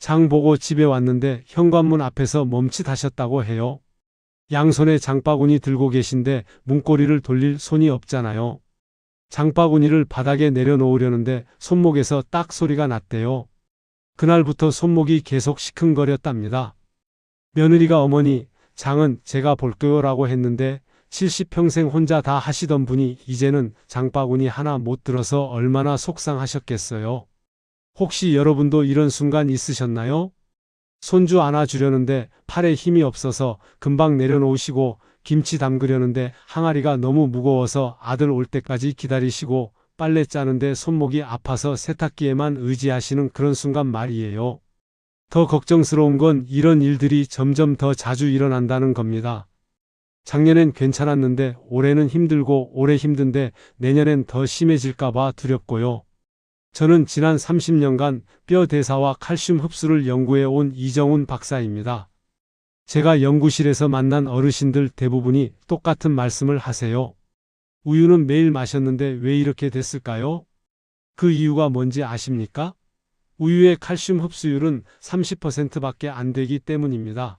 장 보고 집에 왔는데 현관문 앞에서 멈칫하셨다고 해요. 양손에 장바구니 들고 계신데 문고리를 돌릴 손이 없잖아요. 장바구니를 바닥에 내려놓으려는데 손목에서 딱 소리가 났대요. 그날부터 손목이 계속 시큰거렸답니다. 며느리가 어머니, 장은 제가 볼게요 라고 했는데 70평생 혼자 다 하시던 분이 이제는 장바구니 하나 못 들어서 얼마나 속상하셨겠어요. 혹시 여러분도 이런 순간 있으셨나요? 손주 안아주려는데 팔에 힘이 없어서 금방 내려놓으시고 김치 담그려는데 항아리가 너무 무거워서 아들 올 때까지 기다리시고 빨래 짜는데 손목이 아파서 세탁기에만 의지하시는 그런 순간 말이에요. 더 걱정스러운 건 이런 일들이 점점 더 자주 일어난다는 겁니다. 작년엔 괜찮았는데 올해는 힘들고 올해 힘든데 내년엔 더 심해질까봐 두렵고요. 저는 지난 30년간 뼈 대사와 칼슘 흡수를 연구해 온 이정훈 박사입니다. 제가 연구실에서 만난 어르신들 대부분이 똑같은 말씀을 하세요. 우유는 매일 마셨는데 왜 이렇게 됐을까요? 그 이유가 뭔지 아십니까? 우유의 칼슘 흡수율은 30%밖에 안 되기 때문입니다.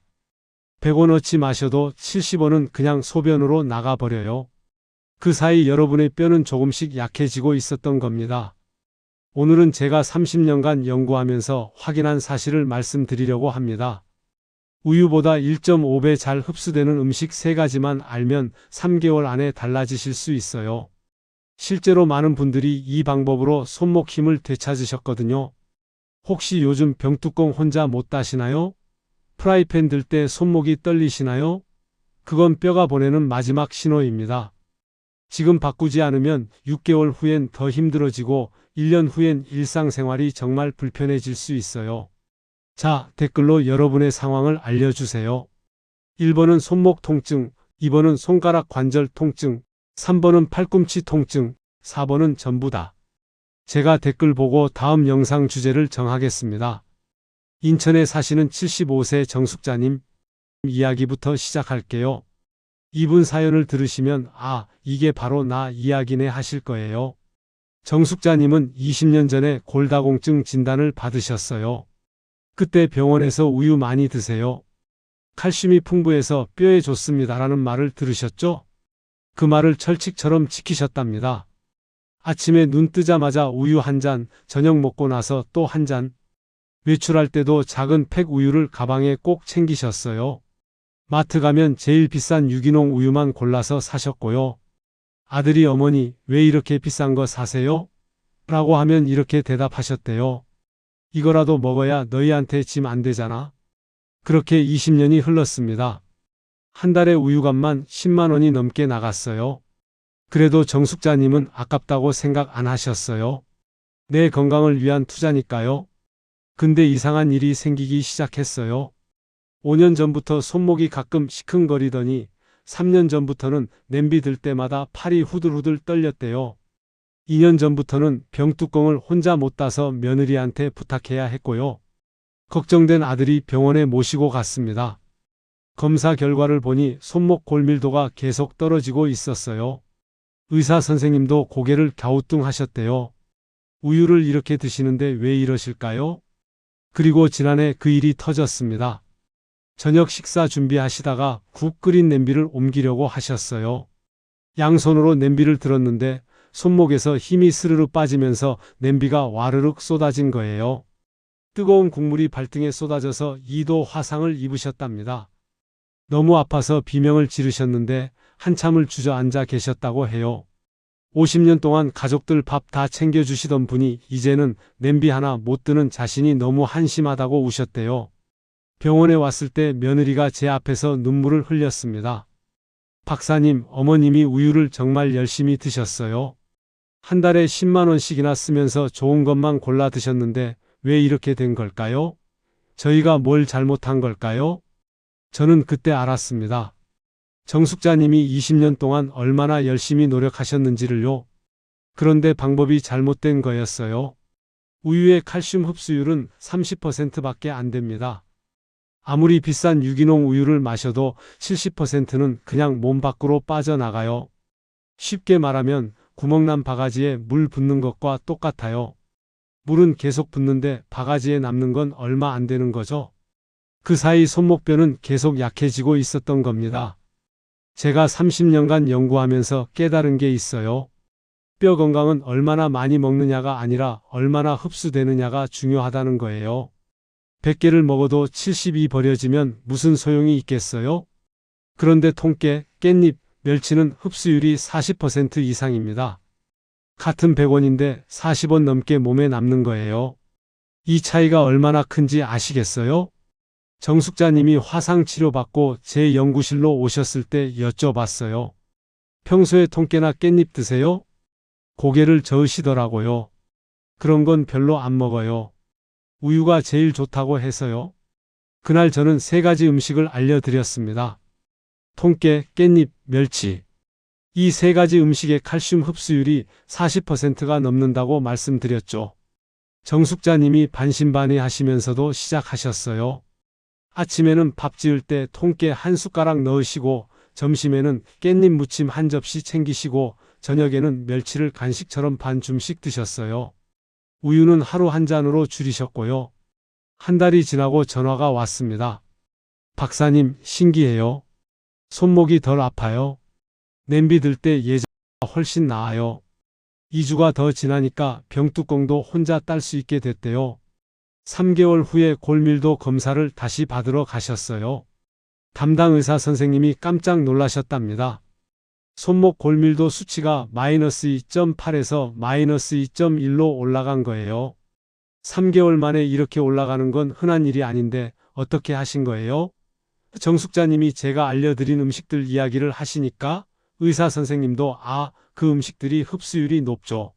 100원어치 마셔도 70원은 그냥 소변으로 나가버려요. 그 사이 여러분의 뼈는 조금씩 약해지고 있었던 겁니다. 오늘은 제가 30년간 연구하면서 확인한 사실을 말씀드리려고 합니다. 우유보다 1.5배 잘 흡수되는 음식 3가지만 알면 3개월 안에 달라지실 수 있어요. 실제로 많은 분들이 이 방법으로 손목 힘을 되찾으셨거든요. 혹시 요즘 병뚜껑 혼자 못 따시나요? 프라이팬 들 때 손목이 떨리시나요? 그건 뼈가 보내는 마지막 신호입니다. 지금 바꾸지 않으면 6개월 후엔 더 힘들어지고 1년 후엔 일상생활이 정말 불편해질 수 있어요. 자, 댓글로 여러분의 상황을 알려주세요. 1번은 손목 통증, 2번은 손가락 관절 통증, 3번은 팔꿈치 통증, 4번은 전부다. 제가 댓글 보고 다음 영상 주제를 정하겠습니다. 인천에 사시는 75세 정숙자님 이야기부터 시작할게요. 이분 사연을 들으시면 이게 바로 나 이야기네 하실 거예요. 정숙자님은 20년 전에 골다공증 진단을 받으셨어요. 그때 병원에서 우유 많이 드세요. 칼슘이 풍부해서 뼈에 좋습니다라는 말을 들으셨죠? 그 말을 철칙처럼 지키셨답니다. 아침에 눈 뜨자마자 우유 한 잔, 저녁 먹고 나서 또 한 잔. 외출할 때도 작은 팩 우유를 가방에 꼭 챙기셨어요. 마트 가면 제일 비싼 유기농 우유만 골라서 사셨고요. 아들이 어머니 왜 이렇게 비싼 거 사세요? 라고 하면 이렇게 대답하셨대요. 이거라도 먹어야 너희한테 짐 안 되잖아. 그렇게 20년이 흘렀습니다. 한 달에 우유값만 10만 원이 넘게 나갔어요. 그래도 정숙자님은 아깝다고 생각 안 하셨어요. 내 건강을 위한 투자니까요. 근데 이상한 일이 생기기 시작했어요. 5년 전부터 손목이 가끔 시큰거리더니 3년 전부터는 냄비 들 때마다 팔이 후들후들 떨렸대요. 2년 전부터는 병뚜껑을 혼자 못 따서 며느리한테 부탁해야 했고요. 걱정된 아들이 병원에 모시고 갔습니다. 검사 결과를 보니 손목 골밀도가 계속 떨어지고 있었어요. 의사 선생님도 고개를 갸우뚱하셨대요. 우유를 이렇게 드시는데 왜 이러실까요? 그리고 지난해 그 일이 터졌습니다. 저녁 식사 준비하시다가 국 끓인 냄비를 옮기려고 하셨어요. 양손으로 냄비를 들었는데 손목에서 힘이 스르르 빠지면서 냄비가 와르륵 쏟아진 거예요. 뜨거운 국물이 발등에 쏟아져서 2도 화상을 입으셨답니다. 너무 아파서 비명을 지르셨는데 한참을 주저앉아 계셨다고 해요. 50년 동안 가족들 밥 다 챙겨주시던 분이 이제는 냄비 하나 못 드는 자신이 너무 한심하다고 우셨대요. 병원에 왔을 때 며느리가 제 앞에서 눈물을 흘렸습니다. 박사님, 어머님이 우유를 정말 열심히 드셨어요. 한 달에 10만 원씩이나 쓰면서 좋은 것만 골라 드셨는데 왜 이렇게 된 걸까요? 저희가 뭘 잘못한 걸까요? 저는 그때 알았습니다. 정숙자님이 20년 동안 얼마나 열심히 노력하셨는지를요. 그런데 방법이 잘못된 거였어요. 우유의 칼슘 흡수율은 30%밖에 안 됩니다. 아무리 비싼 유기농 우유를 마셔도 70%는 그냥 몸 밖으로 빠져나가요. 쉽게 말하면 구멍난 바가지에 물 붓는 것과 똑같아요. 물은 계속 붓는데 바가지에 남는 건 얼마 안 되는 거죠. 그 사이 손목뼈는 계속 약해지고 있었던 겁니다. 제가 30년간 연구하면서 깨달은 게 있어요. 뼈 건강은 얼마나 많이 먹느냐가 아니라 얼마나 흡수되느냐가 중요하다는 거예요. 100개를 먹어도 70이 버려지면 무슨 소용이 있겠어요? 그런데 통깨, 깻잎, 멸치는 흡수율이 40% 이상입니다. 같은 100원인데 40원 넘게 몸에 남는 거예요. 이 차이가 얼마나 큰지 아시겠어요? 정숙자님이 화상 치료받고 제 연구실로 오셨을 때 여쭤봤어요. 평소에 통깨나 깻잎 드세요? 고개를 저으시더라고요. 그런 건 별로 안 먹어요. 우유가 제일 좋다고 해서요. 그날 저는 3가지 음식을 알려드렸습니다. 통깨, 깻잎, 멸치. 이 3가지 음식의 칼슘 흡수율이 40%가 넘는다고 말씀드렸죠. 정숙자님이 반신반의 하시면서도 시작하셨어요. 아침에는 밥 지을 때 통깨 1숟가락 넣으시고 점심에는 깻잎 무침 1접시 챙기시고 저녁에는 멸치를 간식처럼 반 줌씩 드셨어요. 우유는 하루 1잔으로 줄이셨고요. 한 달이 지나고 전화가 왔습니다. 박사님, 신기해요. 손목이 덜 아파요. 냄비 들 때 예전보다 훨씬 나아요. 2주가 더 지나니까 병뚜껑도 혼자 딸 수 있게 됐대요. 3개월 후에 골밀도 검사를 다시 받으러 가셨어요. 담당 의사 선생님이 깜짝 놀라셨답니다. 손목 골밀도 수치가 마이너스 2.8에서 마이너스 2.1로 올라간 거예요. 3개월 만에 이렇게 올라가는 건 흔한 일이 아닌데 어떻게 하신 거예요? 정숙자님이 제가 알려드린 음식들 이야기를 하시니까 의사 선생님도 그 음식들이 흡수율이 높죠.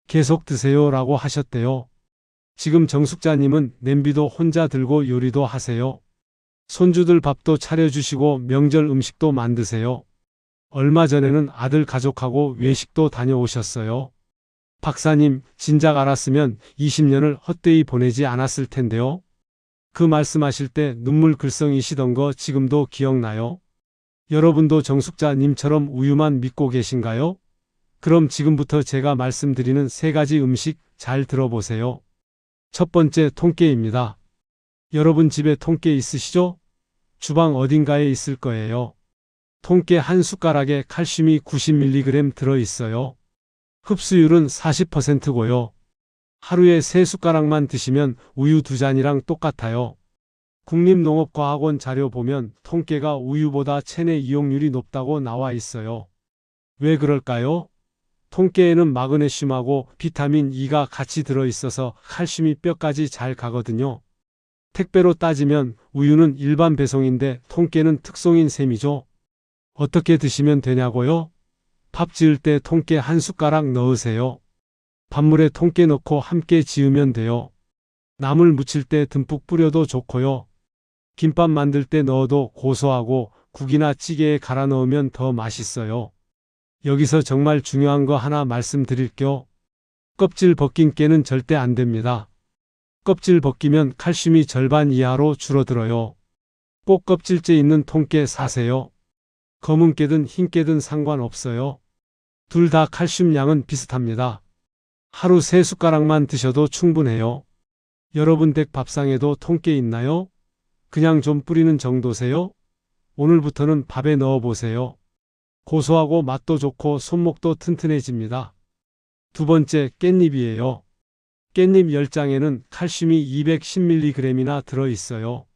계속 드세요 라고 하셨대요. 지금 정숙자님은 냄비도 혼자 들고 요리도 하세요. 손주들 밥도 차려주시고 명절 음식도 만드세요. 얼마 전에는 아들 가족하고 외식도 다녀오셨어요. 박사님, 진작 알았으면 20년을 헛되이 보내지 않았을 텐데요. 그 말씀하실 때 눈물 글썽이시던 거 지금도 기억나요? 여러분도 정숙자님처럼 우유만 믿고 계신가요? 그럼 지금부터 제가 말씀드리는 3가지 음식 잘 들어보세요. 첫 번째, 통깨입니다. 여러분 집에 통깨 있으시죠? 주방 어딘가에 있을 거예요. 통깨 1숟가락에 칼슘이 90mg 들어있어요. 흡수율은 40%고요. 하루에 3숟가락만 드시면 우유 2잔이랑 똑같아요. 국립농업과학원 자료 보면 통깨가 우유보다 체내 이용률이 높다고 나와 있어요. 왜 그럴까요? 통깨에는 마그네슘하고 비타민 E가 같이 들어있어서 칼슘이 뼈까지 잘 가거든요. 택배로 따지면 우유는 일반 배송인데 통깨는 특송인 셈이죠. 어떻게 드시면 되냐고요? 밥 지을 때 통깨 1숟가락 넣으세요. 밥물에 통깨 넣고 함께 지으면 돼요. 나물 무칠 때 듬뿍 뿌려도 좋고요. 김밥 만들 때 넣어도 고소하고 국이나 찌개에 갈아 넣으면 더 맛있어요. 여기서 정말 중요한 거 하나 말씀드릴게요. 껍질 벗긴 깨는 절대 안 됩니다. 껍질 벗기면 칼슘이 절반 이하로 줄어들어요. 꼭 껍질째 있는 통깨 사세요. 검은 깨든 흰 깨든 상관없어요. 둘 다 칼슘 양은 비슷합니다. 하루 3숟가락만 드셔도 충분해요. 여러분 댁 밥상에도 통깨 있나요? 그냥 좀 뿌리는 정도세요? 오늘부터는 밥에 넣어보세요. 고소하고 맛도 좋고 손목도 튼튼해집니다. 두 번째, 깻잎이에요. 깻잎 10장에는 칼슘이 210mg이나 들어있어요.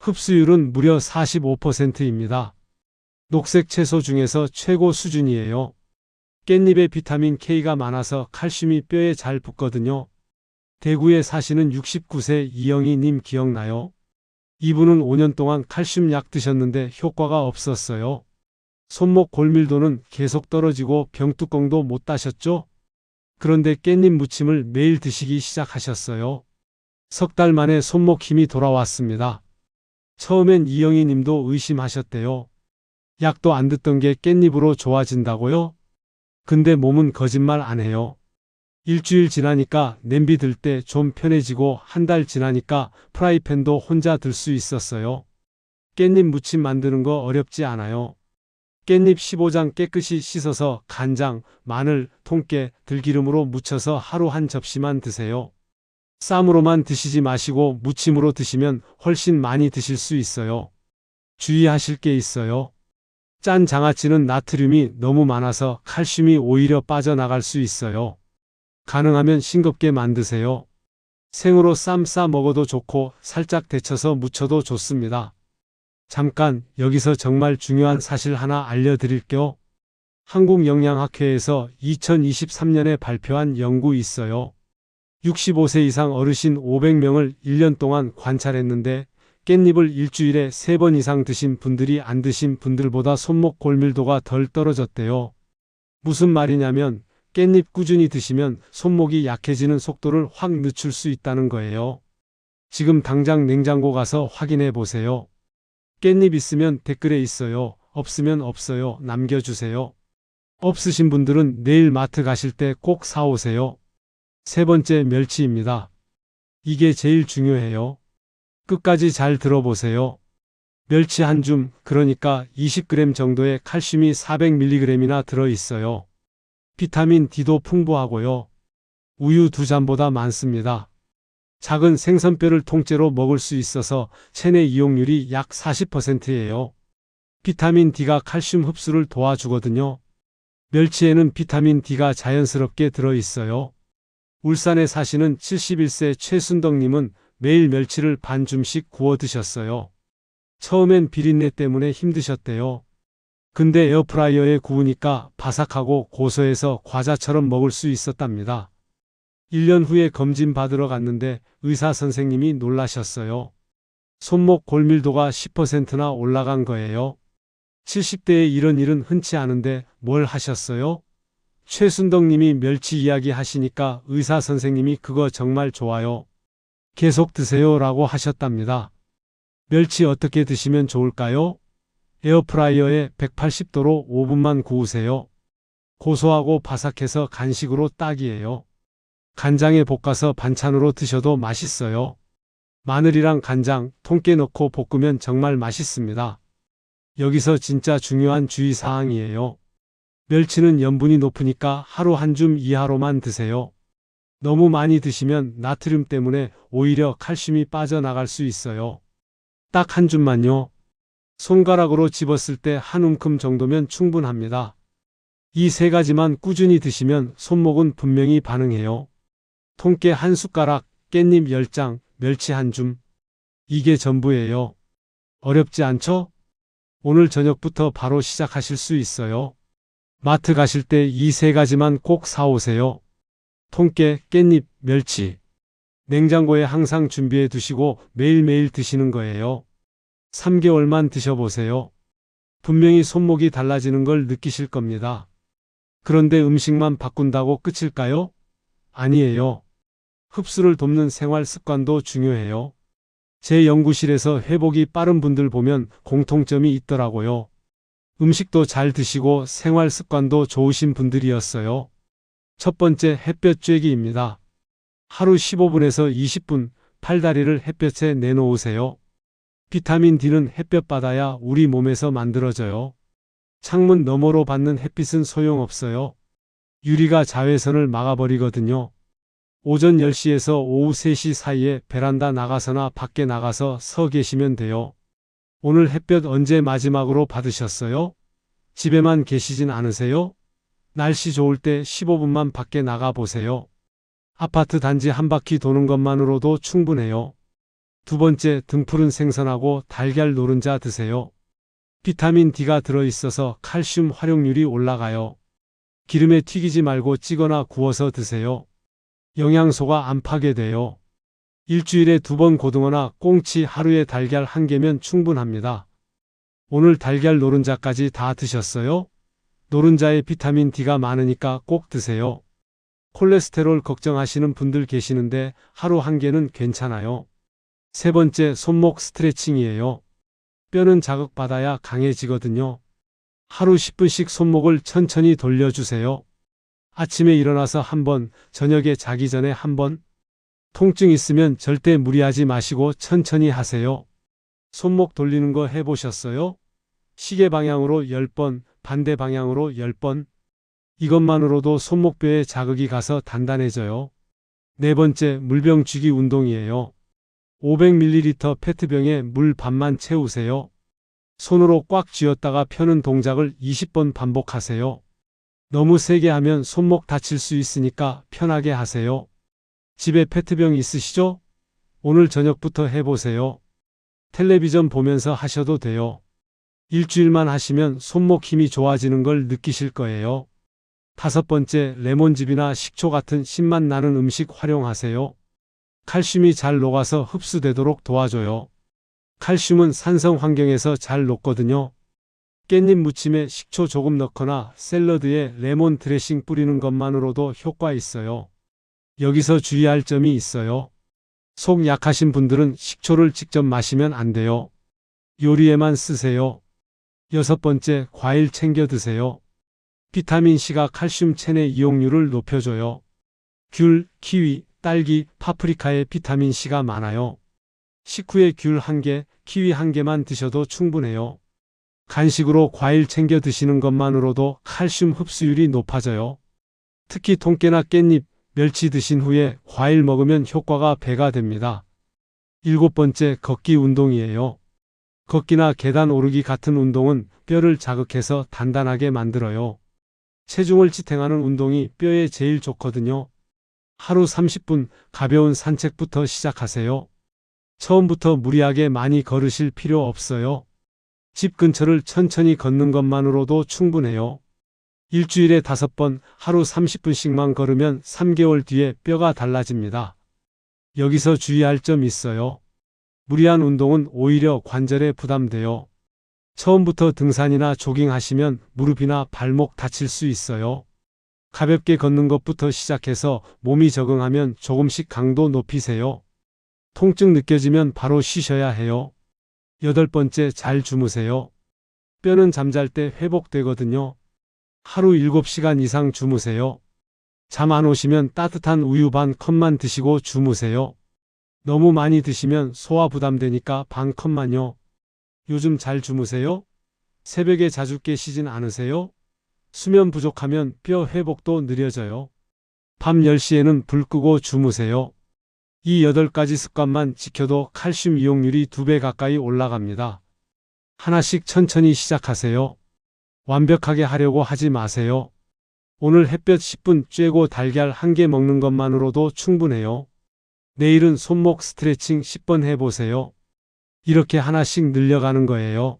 흡수율은 무려 45%입니다. 녹색 채소 중에서 최고 수준이에요. 깻잎에 비타민 K가 많아서 칼슘이 뼈에 잘 붙거든요. 대구에 사시는 69세 이영희님 기억나요? 이분은 5년 동안 칼슘 약 드셨는데 효과가 없었어요. 손목 골밀도는 계속 떨어지고 병뚜껑도 못 따셨죠? 그런데 깻잎 무침을 매일 드시기 시작하셨어요. 3달 만에 손목 힘이 돌아왔습니다. 처음엔 이영희 님도 의심하셨대요. 약도 안 듣던 게 깻잎으로 좋아진다고요? 근데 몸은 거짓말 안 해요. 일주일 지나니까 냄비 들 때 좀 편해지고 한 달 지나니까 프라이팬도 혼자 들 수 있었어요. 깻잎 무침 만드는 거 어렵지 않아요. 깻잎 15장 깨끗이 씻어서 간장, 마늘, 통깨, 들기름으로 무쳐서 하루 1접시만 드세요. 쌈으로만 드시지 마시고 무침으로 드시면 훨씬 많이 드실 수 있어요. 주의하실 게 있어요. 짠 장아찌는 나트륨이 너무 많아서 칼슘이 오히려 빠져나갈 수 있어요. 가능하면 싱겁게 만드세요. 생으로 쌈 싸 먹어도 좋고 살짝 데쳐서 무쳐도 좋습니다. 잠깐 여기서 정말 중요한 사실 하나 알려드릴게요. 한국영양학회에서 2023년에 발표한 연구 있어요. 65세 이상 어르신 500명을 1년 동안 관찰했는데 깻잎을 일주일에 3번 이상 드신 분들이 안 드신 분들보다 손목 골밀도가 덜 떨어졌대요. 무슨 말이냐면 깻잎 꾸준히 드시면 손목이 약해지는 속도를 확 늦출 수 있다는 거예요. 지금 당장 냉장고 가서 확인해 보세요. 깻잎 있으면 댓글에 있어요. 없으면 없어요. 남겨주세요. 없으신 분들은 내일 마트 가실 때 꼭 사오세요. 세 번째, 멸치입니다. 이게 제일 중요해요. 끝까지 잘 들어보세요. 멸치 한 줌, 그러니까 20g 정도의 칼슘이 400mg이나 들어있어요. 비타민 D도 풍부하고요. 우유 2잔보다 많습니다. 작은 생선뼈를 통째로 먹을 수 있어서 체내 이용률이 약 40%예요. 비타민 D가 칼슘 흡수를 도와주거든요. 멸치에는 비타민 D가 자연스럽게 들어있어요. 울산에 사시는 71세 최순덕님은 매일 멸치를 반 줌씩 구워 드셨어요. 처음엔 비린내 때문에 힘드셨대요. 근데 에어프라이어에 구우니까 바삭하고 고소해서 과자처럼 먹을 수 있었답니다. 1년 후에 검진 받으러 갔는데 의사 선생님이 놀라셨어요. 손목 골밀도가 10%나 올라간 거예요. 70대에 이런 일은 흔치 않은데 뭘 하셨어요? 최순덕님이 멸치 이야기 하시니까 의사 선생님이 그거 정말 좋아요. 계속 드세요 라고 하셨답니다. 멸치 어떻게 드시면 좋을까요? 에어프라이어에 180도로 5분만 구우세요. 고소하고 바삭해서 간식으로 딱이에요. 간장에 볶아서 반찬으로 드셔도 맛있어요. 마늘이랑 간장, 통깨 넣고 볶으면 정말 맛있습니다. 여기서 진짜 중요한 주의사항이에요. 멸치는 염분이 높으니까 하루 한 줌 이하로만 드세요. 너무 많이 드시면 나트륨 때문에 오히려 칼슘이 빠져나갈 수 있어요. 딱 한 줌만요. 손가락으로 집었을 때 한 움큼 정도면 충분합니다. 이 세 가지만 꾸준히 드시면 손목은 분명히 반응해요. 통깨 한 숟가락, 깻잎 10장, 멸치 한 줌. 이게 전부예요. 어렵지 않죠? 오늘 저녁부터 바로 시작하실 수 있어요. 마트 가실 때 이 세 가지만 꼭 사오세요. 통깨, 깻잎, 멸치. 냉장고에 항상 준비해 두시고 매일매일 드시는 거예요. 3개월만 드셔보세요. 분명히 손목이 달라지는 걸 느끼실 겁니다. 그런데 음식만 바꾼다고 끝일까요? 아니에요. 흡수를 돕는 생활 습관도 중요해요. 제 연구실에서 회복이 빠른 분들 보면 공통점이 있더라고요. 음식도 잘 드시고 생활 습관도 좋으신 분들이었어요. 첫 번째, 햇볕 쬐기입니다. 하루 15분에서 20분 팔다리를 햇볕에 내놓으세요. 비타민 D는 햇볕 받아야 우리 몸에서 만들어져요. 창문 너머로 받는 햇빛은 소용없어요. 유리가 자외선을 막아버리거든요. 오전 10시에서 오후 3시 사이에 베란다 나가서나 밖에 나가서 서 계시면 돼요. 오늘 햇볕 언제 마지막으로 받으셨어요? 집에만 계시진 않으세요? 날씨 좋을 때 15분만 밖에 나가 보세요. 아파트 단지 한 바퀴 도는 것만으로도 충분해요. 두 번째, 등푸른 생선하고 달걀 노른자 드세요. 비타민 D가 들어있어서 칼슘 활용률이 올라가요. 기름에 튀기지 말고 찌거나 구워서 드세요. 영양소가 안 파괴돼요. 일주일에 2번 고등어나 꽁치, 하루에 달걀 1개면 충분합니다. 오늘 달걀 노른자까지 다 드셨어요? 노른자에 비타민 D가 많으니까 꼭 드세요. 콜레스테롤 걱정하시는 분들 계시는데 하루 1개는 괜찮아요. 세 번째, 손목 스트레칭이에요. 뼈는 자극받아야 강해지거든요. 하루 10분씩 손목을 천천히 돌려주세요. 아침에 일어나서 1번, 저녁에 자기 전에 1번. 통증 있으면 절대 무리하지 마시고 천천히 하세요. 손목 돌리는 거 해보셨어요? 시계 방향으로 10번, 반대 방향으로 10번. 이것만으로도 손목뼈에 자극이 가서 단단해져요. 네 번째, 물병 쥐기 운동이에요. 500ml 페트병에 물 반만 채우세요. 손으로 꽉 쥐었다가 펴는 동작을 20번 반복하세요. 너무 세게 하면 손목 다칠 수 있으니까 편하게 하세요. 집에 페트병 있으시죠? 오늘 저녁부터 해보세요. 텔레비전 보면서 하셔도 돼요. 일주일만 하시면 손목 힘이 좋아지는 걸 느끼실 거예요. 다섯 번째, 레몬즙이나 식초 같은 신맛 나는 음식 활용하세요. 칼슘이 잘 녹아서 흡수되도록 도와줘요. 칼슘은 산성 환경에서 잘 녹거든요. 깻잎 무침에 식초 조금 넣거나 샐러드에 레몬 드레싱 뿌리는 것만으로도 효과 있어요. 여기서 주의할 점이 있어요. 속 약하신 분들은 식초를 직접 마시면 안 돼요. 요리에만 쓰세요. 여섯 번째, 과일 챙겨 드세요. 비타민C가 칼슘 체내 이용률을 높여줘요. 귤, 키위, 딸기, 파프리카에 비타민C가 많아요. 식후에 귤 1개, 키위 1개만 드셔도 충분해요. 간식으로 과일 챙겨 드시는 것만으로도 칼슘 흡수율이 높아져요. 특히 통깨나 깻잎, 멸치 드신 후에 과일 먹으면 효과가 배가 됩니다. 일곱 번째, 걷기 운동이에요. 걷기나 계단 오르기 같은 운동은 뼈를 자극해서 단단하게 만들어요. 체중을 지탱하는 운동이 뼈에 제일 좋거든요. 하루 30분 가벼운 산책부터 시작하세요. 처음부터 무리하게 많이 걸으실 필요 없어요. 집 근처를 천천히 걷는 것만으로도 충분해요. 일주일에 5번 하루 30분씩만 걸으면 3개월 뒤에 뼈가 달라집니다. 여기서 주의할 점 있어요. 무리한 운동은 오히려 관절에 부담돼요. 처음부터 등산이나 조깅하시면 무릎이나 발목 다칠 수 있어요. 가볍게 걷는 것부터 시작해서 몸이 적응하면 조금씩 강도 높이세요. 통증 느껴지면 바로 쉬셔야 해요. 여덟 번째, 잘 주무세요. 뼈는 잠잘 때 회복되거든요. 하루 7시간 이상 주무세요. 잠 안 오시면 따뜻한 우유 반 컵만 드시고 주무세요. 너무 많이 드시면 소화 부담되니까 반 컵만요. 요즘 잘 주무세요? 새벽에 자주 깨시진 않으세요? 수면 부족하면 뼈 회복도 느려져요. 밤 10시에는 불 끄고 주무세요. 이 8가지 습관만 지켜도 칼슘 이용률이 2배 가까이 올라갑니다. 하나씩 천천히 시작하세요. 완벽하게 하려고 하지 마세요. 오늘 햇볕 10분 쬐고 달걀 1개 먹는 것만으로도 충분해요. 내일은 손목 스트레칭 10번 해보세요. 이렇게 하나씩 늘려가는 거예요.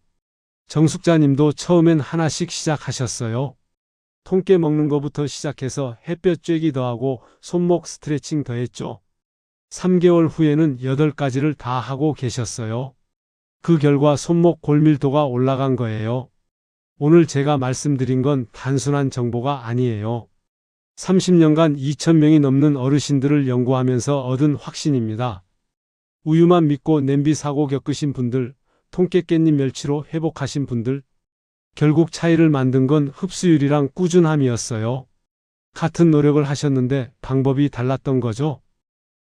정숙자님도 처음엔 하나씩 시작하셨어요. 통깨 먹는 것부터 시작해서 햇볕 쬐기 더하고 손목 스트레칭 더했죠. 3개월 후에는 8가지를 다 하고 계셨어요. 그 결과 손목 골밀도가 올라간 거예요. 오늘 제가 말씀드린 건 단순한 정보가 아니에요. 30년간 2,000명이 넘는 어르신들을 연구하면서 얻은 확신입니다. 우유만 믿고 냄비 사고 겪으신 분들, 통깨 깻잎 멸치로 회복하신 분들, 결국 차이를 만든 건 흡수율이랑 꾸준함이었어요. 같은 노력을 하셨는데 방법이 달랐던 거죠.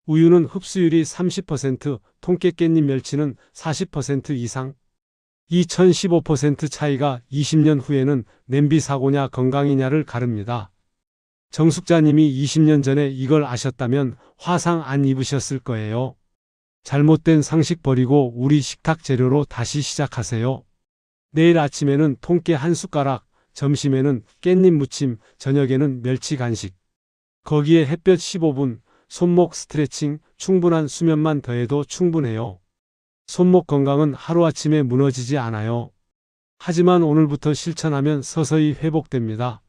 우유는 흡수율이 30%, 통깨 깻잎 멸치는 40% 이상. 이 1015% 차이가 20년 후에는 냄비 사고냐 건강이냐를 가릅니다. 정숙자님이 20년 전에 이걸 아셨다면 화상 안 입으셨을 거예요. 잘못된 상식 버리고 우리 식탁 재료로 다시 시작하세요. 내일 아침에는 통깨 한 숟가락, 점심에는 깻잎 무침, 저녁에는 멸치 간식. 거기에 햇볕 15분, 손목 스트레칭, 충분한 수면만 더해도 충분해요. 손목 건강은 하루아침에 무너지지 않아요. 하지만 오늘부터 실천하면 서서히 회복됩니다.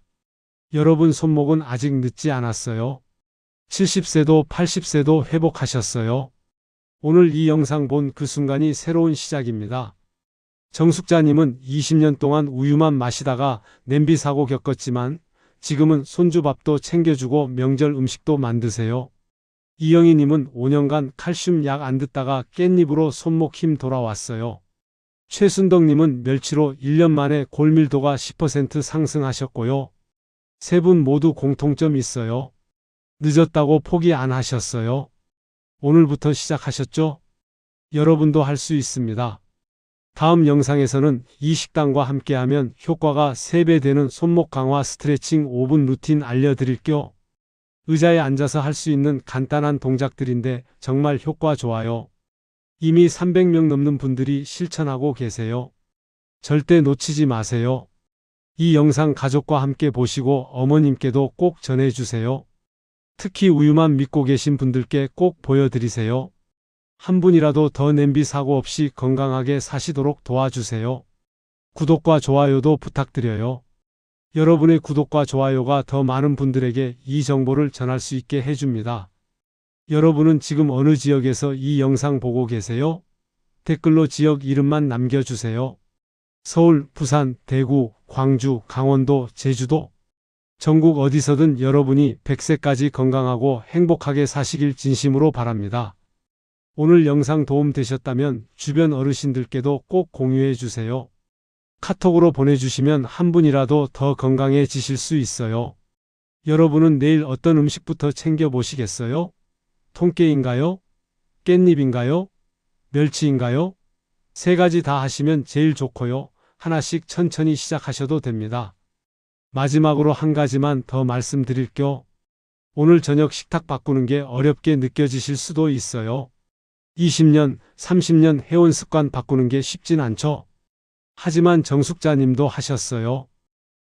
여러분 손목은 아직 늦지 않았어요. 70세도 80세도 회복하셨어요. 오늘 이 영상 본 그 순간이 새로운 시작입니다. 정숙자님은 20년 동안 우유만 마시다가 냄비 사고 겪었지만 지금은 손주밥도 챙겨주고 명절 음식도 만드세요. 이영희님은 5년간 칼슘 약 안 듣다가 깻잎으로 손목 힘 돌아왔어요. 최순덕님은 멸치로 1년 만에 골밀도가 10% 상승하셨고요. 세 분 모두 공통점 있어요. 늦었다고 포기 안 하셨어요. 오늘부터 시작하셨죠? 여러분도 할 수 있습니다. 다음 영상에서는 이 식단과 함께하면 효과가 3배 되는 손목 강화 스트레칭 5분 루틴 알려드릴게요. 의자에 앉아서 할 수 있는 간단한 동작들인데 정말 효과 좋아요. 이미 300명 넘는 분들이 실천하고 계세요. 절대 놓치지 마세요. 이 영상 가족과 함께 보시고 어머님께도 꼭 전해주세요. 특히 우유만 믿고 계신 분들께 꼭 보여드리세요. 한 분이라도 더 냄비 사고 없이 건강하게 사시도록 도와주세요. 구독과 좋아요도 부탁드려요. 여러분의 구독과 좋아요가 더 많은 분들에게 이 정보를 전할 수 있게 해줍니다. 여러분은 지금 어느 지역에서 이 영상 보고 계세요? 댓글로 지역 이름만 남겨주세요. 서울, 부산, 대구, 광주, 강원도, 제주도, 전국 어디서든 여러분이 100세까지 건강하고 행복하게 사시길 진심으로 바랍니다. 오늘 영상 도움 되셨다면 주변 어르신들께도 꼭 공유해 주세요. 카톡으로 보내주시면 한 분이라도 더 건강해지실 수 있어요. 여러분은 내일 어떤 음식부터 챙겨보시겠어요? 통깨인가요? 깻잎인가요? 멸치인가요? 세 가지 다 하시면 제일 좋고요. 하나씩 천천히 시작하셔도 됩니다. 마지막으로 한 가지만 더 말씀드릴게요. 오늘 저녁 식탁 바꾸는 게 어렵게 느껴지실 수도 있어요. 20년, 30년 해온 습관 바꾸는 게 쉽진 않죠. 하지만 정숙자님도 하셨어요.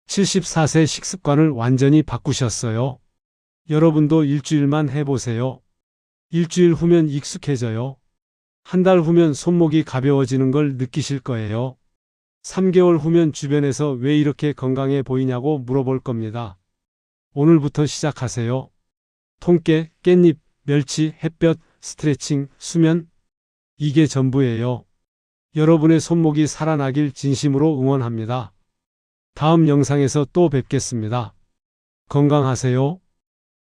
74세 식습관을 완전히 바꾸셨어요. 여러분도 일주일만 해보세요. 일주일 후면 익숙해져요. 한 달 후면 손목이 가벼워지는 걸 느끼실 거예요. 3개월 후면 주변에서 왜 이렇게 건강해 보이냐고 물어볼 겁니다. 오늘부터 시작하세요. 통깨, 깻잎, 멸치, 햇볕, 스트레칭, 수면, 이게 전부예요. 여러분의 손목이 살아나길 진심으로 응원합니다. 다음 영상에서 또 뵙겠습니다. 건강하세요.